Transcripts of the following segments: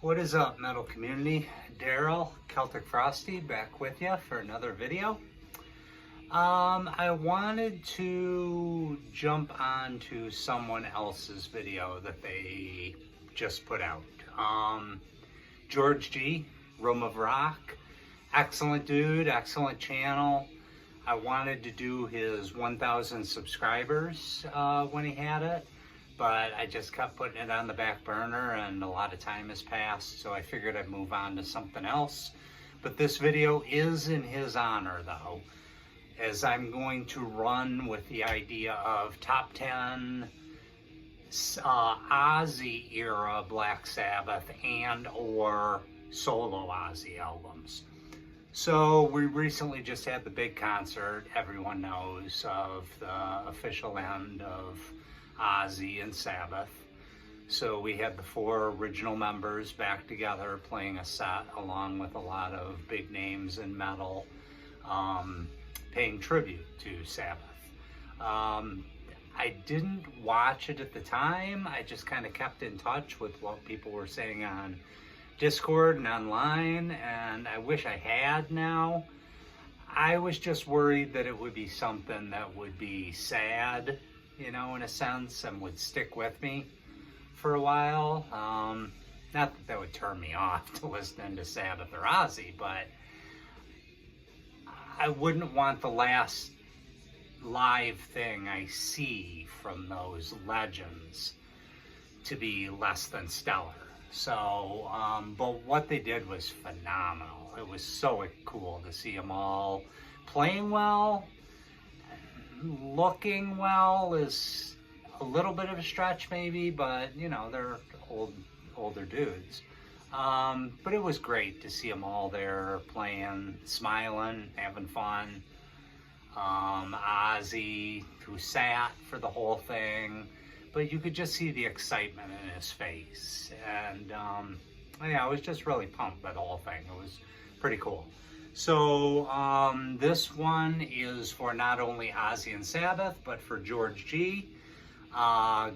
What is up, metal community? Daryl, Celtic Frosty, back with you for another video. I wanted to jump onto someone else's video that they just put out. George G, Room of Rock, excellent dude, excellent channel. I wanted to do his 1,000 subscribers when he had it, but I just kept putting it on the back burner and a lot of time has passed, so I figured I'd move on to something else. But this video is in his honor though, as I'm going to run with the idea of top 10 Ozzy era Black Sabbath and or solo Ozzy albums. So we recently just had the big concert, everyone knows, of the official end of Ozzy and Sabbath. So we had the 4 original members back together playing a set along with a lot of big names in metal, paying tribute to Sabbath. I didn't watch it at the time. I just kind of kept in touch with what people were saying on Discord and online, and I wish I had now. I was just worried that it would be something that would be sad, you know, in a sense, and would stick with me for a while. Not that that would turn me off to listening to Sabbath or Ozzy, but I wouldn't want the last live thing I see from those legends to be less than stellar. So, but what they did was phenomenal. It was so cool to see them all playing well. Looking well is a little bit of a stretch maybe, but you know, they're older dudes. But it was great to see them all there playing, smiling, having fun. Ozzy, who sat for the whole thing, but you could just see the excitement in his face. And yeah, I was just really pumped by the whole thing. It was pretty cool. So this one is for not only Ozzy and Sabbath, but for George G.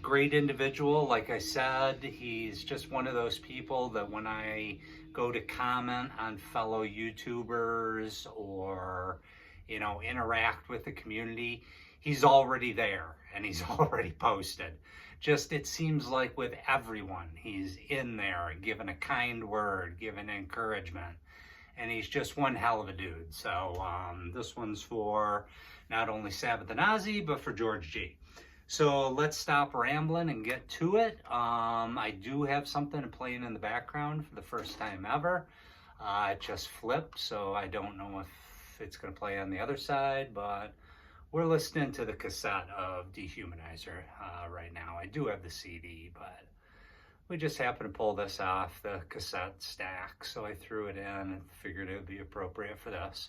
Great individual, like I said. He's just one of those people that when I go to comment on fellow YouTubers or, you know, interact with the community, he's already there and he's already posted. Just, it seems like with everyone, he's in there giving a kind word, giving encouragement. And he's just one hell of a dude. So this one's for not only Sabbath and Ozzy, but for George G. So let's stop rambling and get to it. I do have something playing in the background for the first time ever. It just flipped, so I don't know if it's going to play on the other side, but we're listening to the cassette of Dehumanizer right now. I do have the CD, but we just happened to pull this off the cassette stack, so I threw it in and figured it would be appropriate for this.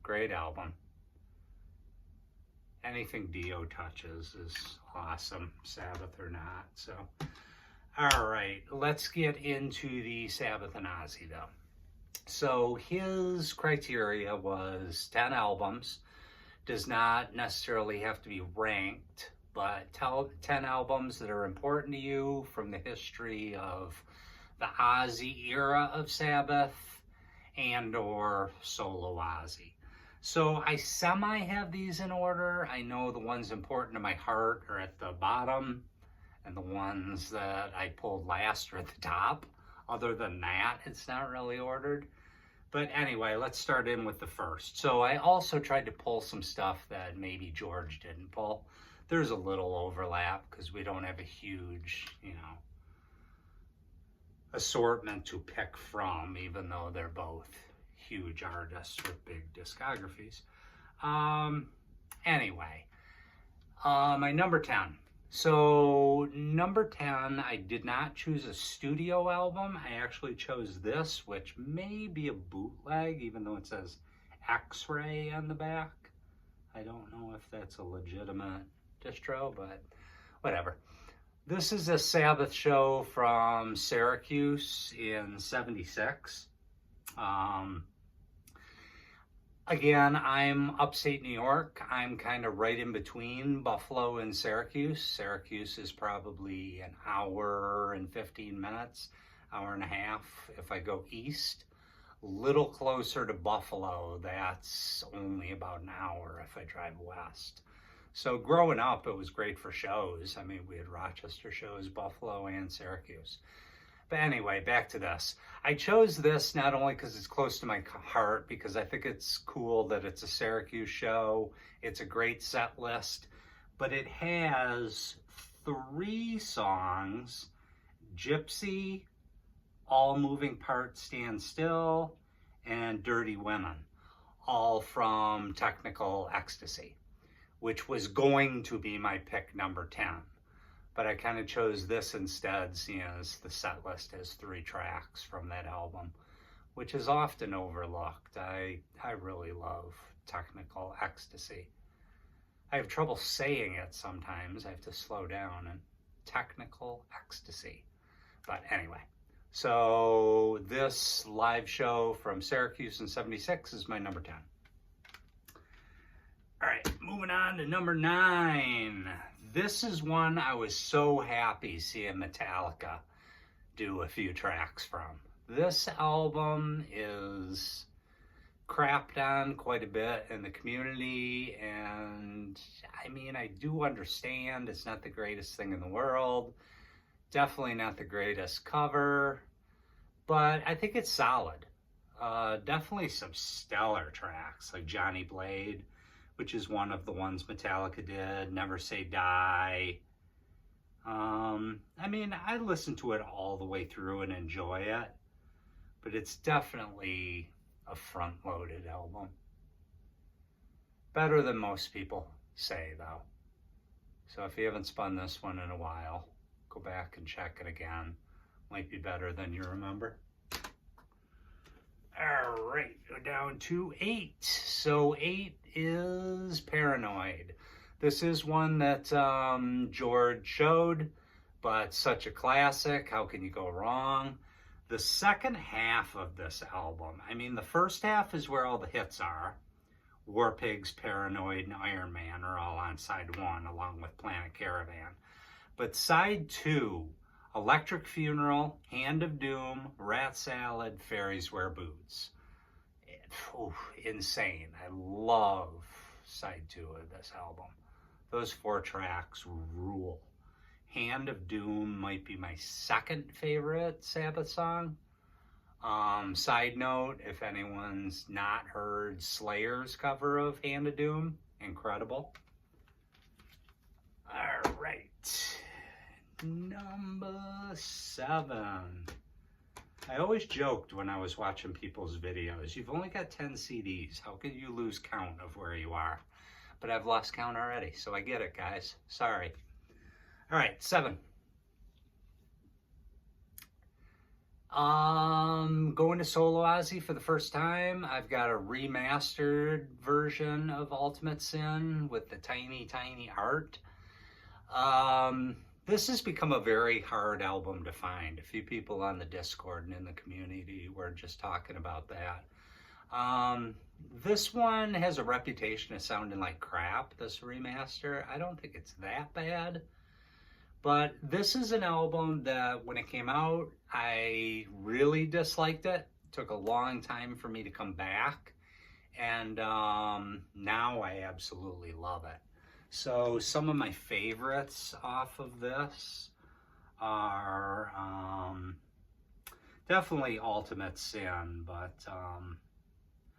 Great album. Anything Dio touches is awesome, Sabbath or not. So, all right, let's get into the Sabbath and Ozzy though. So his criteria was 10 albums. Does not necessarily have to be ranked, but 10 albums that are important to you from the history of the Ozzy era of Sabbath and or solo Ozzy. So I semi have these in order. I know the ones important to my heart are at the bottom and the ones that I pulled last are at the top. Other than that, it's not really ordered. But anyway, let's start in with the first. So I also tried to pull some stuff that maybe George didn't pull. There's a little overlap because we don't have a huge, you know, assortment to pick from, even though they're both huge artists with big discographies. Anyway, my number 10. So number 10, I did not choose a studio album. I actually chose this, which may be a bootleg, even though it says X-Ray on the back. I don't know if that's a legitimate distro, but whatever. This is a Sabbath show from Syracuse in '76. Again, I'm upstate New York. I'm kind of right in between Buffalo and Syracuse. Syracuse is probably an hour and 15 minutes hour and a half. If I go east, a little closer to Buffalo, that's only about an hour if I drive west. So growing up, it was great for shows. I mean, we had Rochester shows, Buffalo, and Syracuse. But anyway, back to this. I chose this not only because it's close to my heart, because I think it's cool that it's a Syracuse show. It's a great set list, but it has 3 songs: Gypsy, All Moving Parts Stand Still, and Dirty Women, all from Technical Ecstasy, which was going to be my pick number 10. But I kind of chose this instead, seeing as the set list has 3 tracks from that album, which is often overlooked. I really love Technical Ecstasy. I have trouble saying it sometimes. I have to slow down. And Technical Ecstasy. But anyway, so this live show from Syracuse in '76 is my number 10. All right, moving on to number 9. This is one I was so happy seeing Metallica do a few tracks from. This album is crapped on quite a bit in the community, and I mean, I do understand it's not the greatest thing in the world. Definitely not the greatest cover, but I think it's solid. Definitely some stellar tracks like Johnny Blade, which is one of the ones Metallica did, Never Say Die. I mean, I listen to it all the way through and enjoy it, but it's definitely a front-loaded album. Better than most people say, though. So if you haven't spun this one in a while, go back and check it again. Might be better than you remember. All right, go down to 8. So 8 is Paranoid. This is one that George showed, but such a classic. How can you go wrong? The second half of this album, I mean, the first half is where all the hits are. War Pigs, Paranoid, and Iron Man are all on side 1, along with Planet Caravan. But side 2, Electric Funeral, Hand of Doom, Rat Salad, Fairies Wear Boots. Insane. I love side 2 of this album. Those 4 tracks rule. Hand of Doom might be my second favorite Sabbath song. Side note, if anyone's not heard Slayer's cover of Hand of Doom, incredible. All right. Number 7. I always joked when I was watching people's videos, you've only got 10 CDs. How could you lose count of where you are? But I've lost count already, so I get it, guys. Sorry. All right, 7. Going to solo Ozzy for the first time. I've got a remastered version of Ultimate Sin with the tiny, tiny art. This has become a very hard album to find. A few people on the Discord and in the community were just talking about that. This one has a reputation of sounding like crap, this remaster. I don't think it's that bad. But this is an album that when it came out, I really disliked it. It took a long time for me to come back. And now I absolutely love it. So some of my favorites off of this are definitely Ultimate Sin, but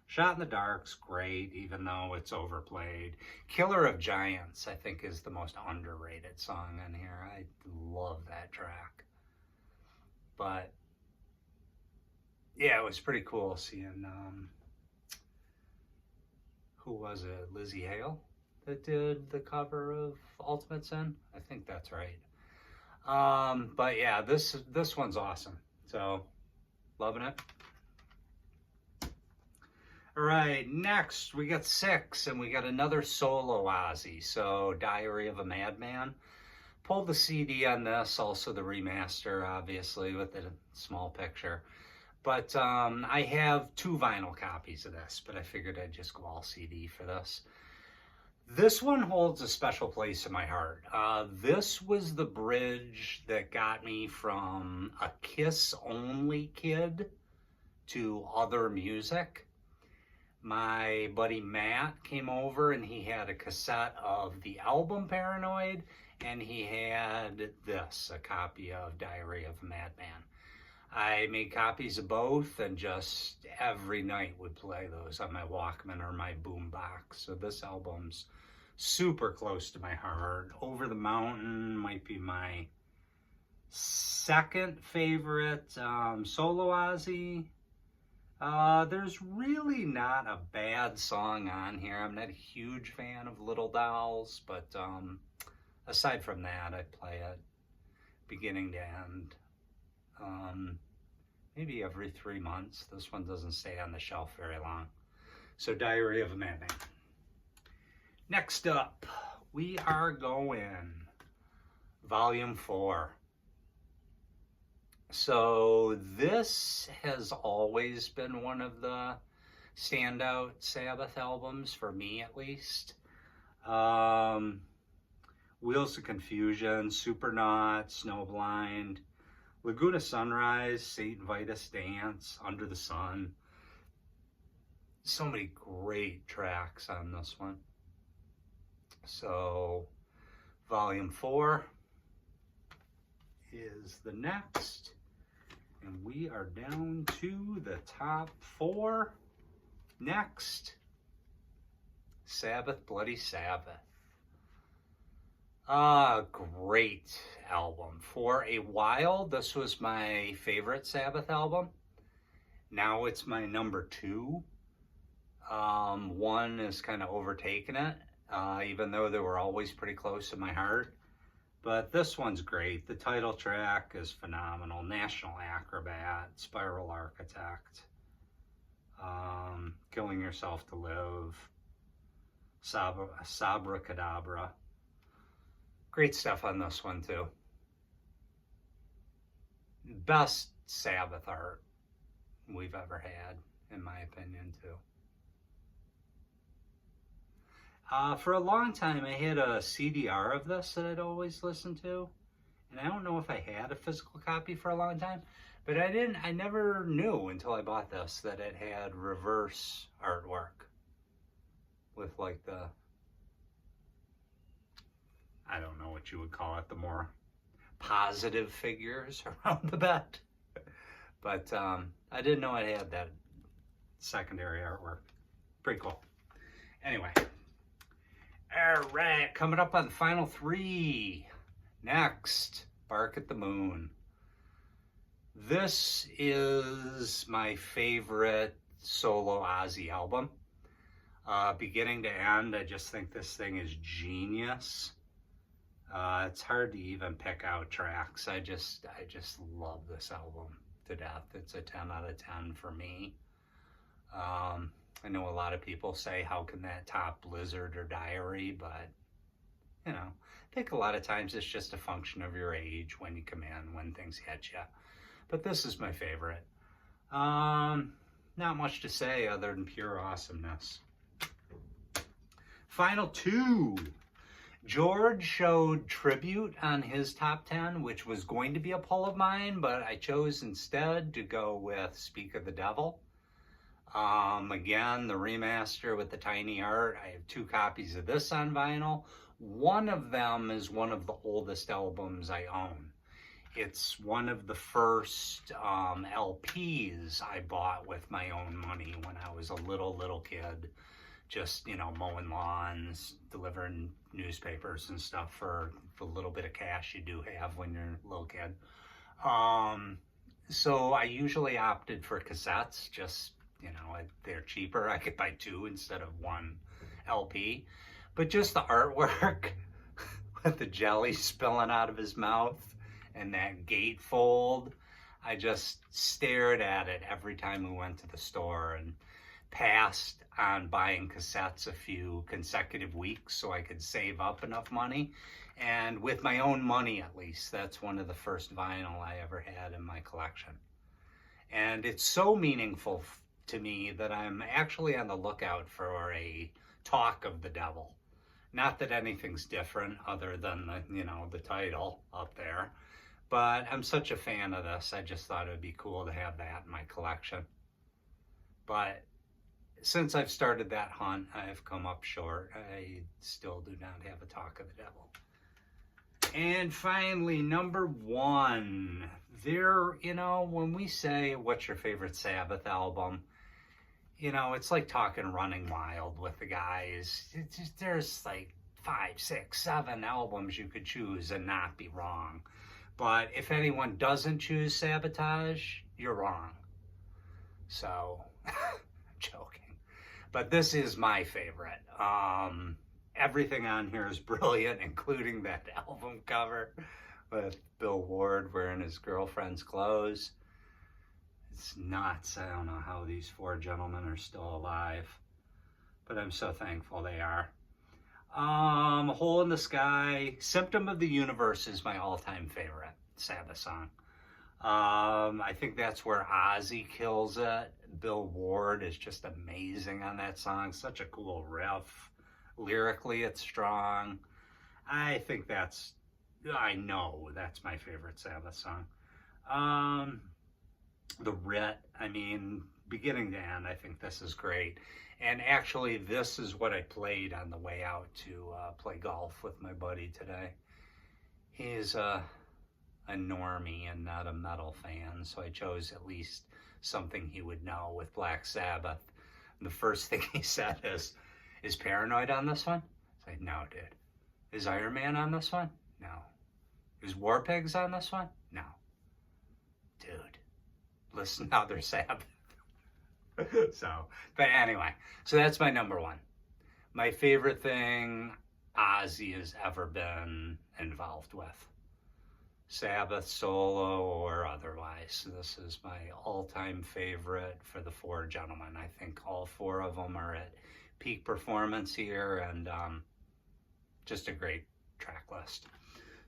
Shot in the Dark's great, even though it's overplayed. Killer of Giants, I think, is the most underrated song on here. I love that track. But yeah, it was pretty cool seeing, who was it, Lizzie Hale that did the cover of Ultimate Sin? I think that's right. But yeah, this one's awesome. So, loving it. All right, next we got 6, and we got another solo Ozzy. So, Diary of a Madman. Pulled the CD on this, also the remaster, obviously, with the small picture. But I have 2 vinyl copies of this, but I figured I'd just go all CD for this. This one holds a special place in my heart. This was the bridge that got me from a Kiss only kid to other music. My buddy Matt came over and he had a cassette of the album Paranoid, and he had this, a copy of Diary of a Madman. I made copies of both and just every night would play those on my Walkman or my boombox. So this album's super close to my heart. Over the Mountain might be my second favorite solo Ozzy. There's really not a bad song on here. I'm not a huge fan of Little Dolls, but aside from that, I play it beginning to end. Maybe every 3 months. This one doesn't stay on the shelf very long. So Diary of a Madman. Next up, we are going Volume 4. So this has always been one of the standout Sabbath albums, for me at least. Wheels of Confusion, Supernaut, Snowblind, Laguna Sunrise, St. Vitus Dance, Under the Sun. So many great tracks on this one. So, Volume 4 is the next. And we are down to the top 4. Next, Sabbath, Bloody Sabbath. Great album. For a while, this was my favorite Sabbath album. Now it's my number 2. One is kind of overtaken it, even though they were always pretty close to my heart. But this one's great. The title track is phenomenal. National Acrobat, Spiral Architect, Killing Yourself to Live, Sabra Cadabra. Great stuff on this one too. Best Sabbath art we've ever had, in my opinion too. For a long time, I had a CDR of this that I'd always listen to. And I don't know if I had a physical copy for a long time, but I never knew until I bought this that it had reverse artwork with like the, I don't know what you would call it, the more positive figures around the bed. But I didn't know it had that secondary artwork. Pretty cool. Anyway. All right, coming up on the final 3. Next, Bark at the Moon. This is my favorite solo Ozzy album. Beginning to end, I just think this thing is genius. It's hard to even pick out tracks. I just love this album to death. It's a 10 out of 10 for me. I know a lot of people say, how can that top Blizzard or Diary? But, you know, I think a lot of times it's just a function of your age, when you come in, when things hit you. But this is my favorite. Not much to say other than pure awesomeness. Final 2. George showed Tribute on his top 10, which was going to be a pull of mine, but I chose instead to go with Speak of the Devil. Again, the remaster with the tiny art. I have 2 copies of this on vinyl. One of them is one of the oldest albums I own. It's one of the first LPs I bought with my own money when I was a little kid. Just, you know, mowing lawns, delivering newspapers and stuff for the little bit of cash you do have when you're a little kid. So I usually opted for cassettes, just, you know, they're cheaper. I could buy 2 instead of 1 LP. But just the artwork with the jelly spilling out of his mouth and that gatefold, I just stared at it every time we went to the store, and passed on buying cassettes a few consecutive weeks so I could save up enough money. And with my own money, at least, that's one of the first vinyl I ever had in my collection. And it's so meaningful to me that I'm actually on the lookout for a Talk of the Devil, Not that anything's different other than the title up there. But I'm such a fan of this, I just thought it would be cool to have that in my collection. But since I've started that hunt, I've come up short. I still do not have a Talk of the Devil. And finally, number one. When we say, what's your favorite Sabbath album? It's like talking Running Wild with the guys. There's like 5, 6, 7 albums you could choose and not be wrong. But if anyone doesn't choose Sabotage, you're wrong. So, I'm joking. But this is my favorite. Everything on here is brilliant, including that album cover with Bill Ward wearing his girlfriend's clothes. It's nuts. I don't know how these 4 gentlemen are still alive, but I'm so thankful they are. Hole in the Sky, Symptom of the Universe is my all-time favorite Sabbath song. I think that's where Ozzy kills it. Bill Ward is just amazing on that song. Such a cool riff. Lyrically, it's strong. I know that's my favorite Sabbath song. The Writ, beginning to end, I think this is great. And actually, this is what I played on the way out to play golf with my buddy today. He's a normie and not a metal fan, so I chose at least something he would know with Black Sabbath. And the first thing he said is Paranoid on this one? I was like, no, dude. Is Iron Man on this one? No. Is War Pigs on this one? No. Dude, listen to other Sabbath. But anyway, so that's my number one. My favorite thing Ozzy has ever been involved with. Sabbath, solo or otherwise. This is my all-time favorite for the 4 gentlemen. I think all 4 of them are at peak performance here, and just a great track list.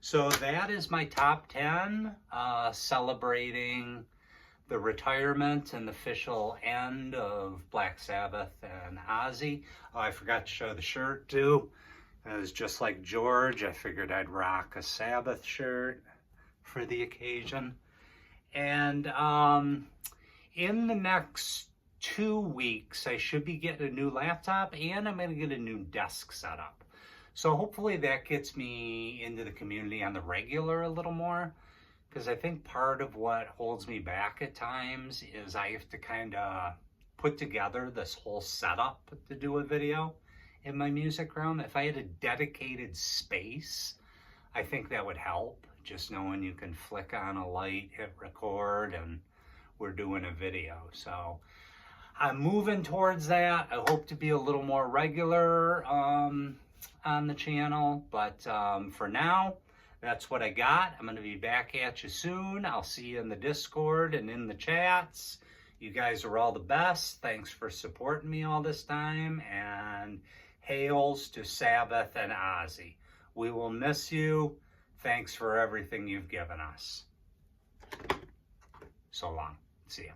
So that is my top 10, celebrating the retirement and the official end of Black Sabbath and Ozzy. Oh, I forgot to show the shirt too. It was just like George. I figured I'd rock a Sabbath shirt for the occasion. And in the next 2 weeks, I should be getting a new laptop, and I'm going to get a new desk setup. So hopefully that gets me into the community on the regular a little more, because I think part of what holds me back at times is I have to kind of put together this whole setup to do a video in my music room. If I had a dedicated space, I think that would help. Just knowing you can flick on a light, hit record, and we're doing a video. So I'm moving towards that. I hope to be a little more regular on the channel, but for now, that's what I got. I'm going to be back at you soon. I'll see you in the Discord and in the chats. You guys are all the best. Thanks for supporting me all this time, and hails to Sabbath and Ozzy. We will miss you. Thanks for everything you've given us. So long. See ya.